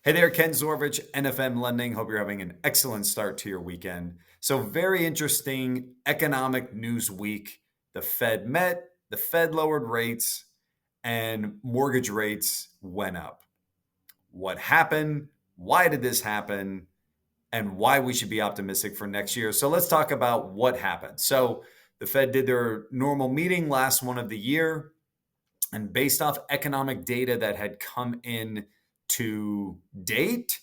Hey there, Ken Zorvich, NFM Lending. Hope you're having an excellent start to your weekend. So, very interesting economic news week. The Fed met, the Fed lowered rates, and mortgage rates went up. What happened? Why did this happen? And why we should be optimistic for next year. So, let's talk about what happened. So, the Fed did their normal meeting, last one of the year. And based off economic data that had come in to date,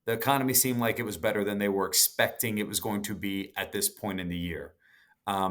the economy seemed like it was better than they were expecting it was going to be at this point in the year.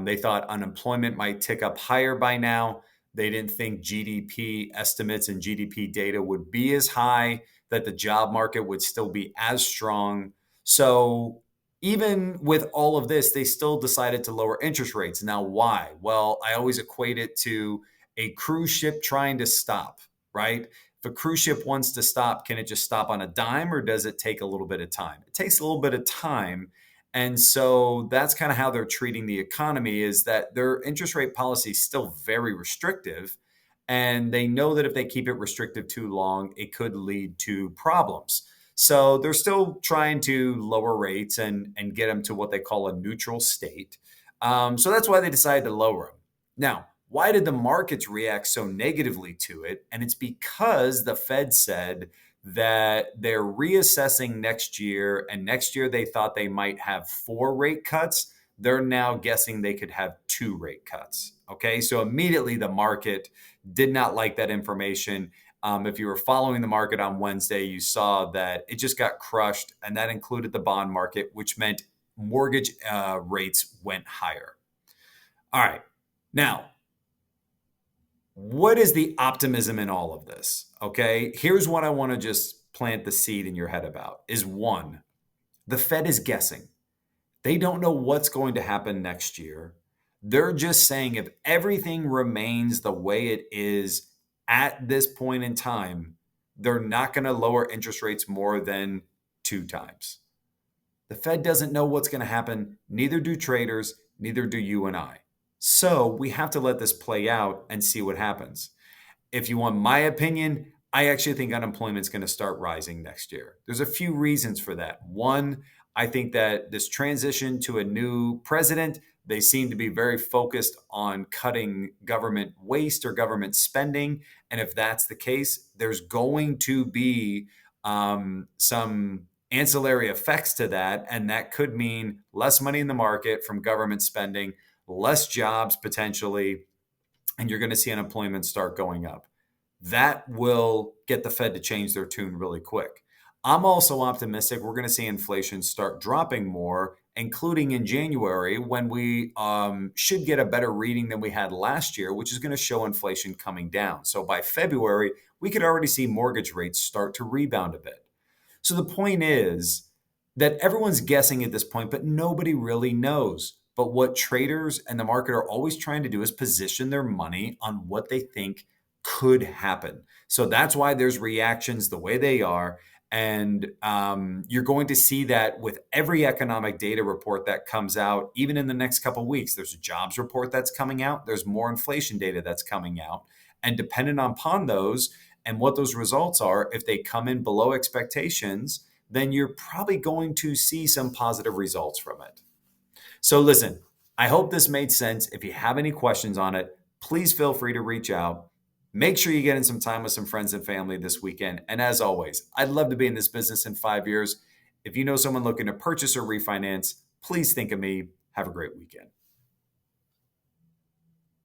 They thought unemployment might tick up higher by now. They didn't think GDP estimates and GDP data would be as high, that the job market would still be as strong. So, even with all of this, they still decided to lower interest rates. Now, why? Well, I always equate it to a cruise ship trying to stop, right? If a cruise ship wants to stop, can it just stop on a dime or does it take a little bit of time? It takes a little bit of time. And so that's kind of how they're treating the economy, is that their interest rate policy is still very restrictive. And they know that if they keep it restrictive too long, it could lead to problems. So they're still trying to lower rates and get them to what they call a neutral state. So that's why they decided to lower them. Now, why did the markets react so negatively to it? And it's because the Fed said that they're reassessing next year, and next year they thought they might have 4 rate cuts. They're now guessing they could have 2 rate cuts. Okay, so immediately the market did not like that information. If you were following the market on Wednesday, you saw that it just got crushed, and that included the bond market, which meant mortgage rates went higher. All right, now what is the optimism in all of this? Okay, here's what I want to just plant the seed in your head about is one, the Fed is guessing. They don't know what's going to happen next year. They're just saying if everything remains the way it is at this point in time, they're not going to lower interest rates more than 2 times. The Fed doesn't know what's going to happen. Neither do traders, neither do you and I. So we have to let this play out and see what happens. If you want my opinion, I actually think unemployment is going to start rising next year. There's a few reasons for that. One, I think that this transition to a new president, they seem to be very focused on cutting government waste or government spending. And if that's the case, there's going to be some ancillary effects to that. And that could mean less money in the market from government spending, less jobs potentially, and you're going to see unemployment start going up. That will get the Fed to change their tune really quick. I'm also optimistic we're going to see inflation start dropping more, including in January when we should get a better reading than we had last year, which is going to show inflation coming down. So by February, we could already see mortgage rates start to rebound a bit. So the point is that everyone's guessing at this point, but nobody really knows. But what traders and the market are always trying to do is position their money on what they think could happen. So that's why there's reactions the way they are. And you're going to see that with every economic data report that comes out, even in the next couple of weeks. There's a jobs report that's coming out. There's more inflation data that's coming out. And dependent upon those and what those results are, if they come in below expectations, then you're probably going to see some positive results from it. So listen, I hope this made sense. If you have any questions on it, please feel free to reach out. Make sure you get in some time with some friends and family this weekend. And as always, I'd love to be in this business in 5 years. If you know someone looking to purchase or refinance, please think of me. Have a great weekend.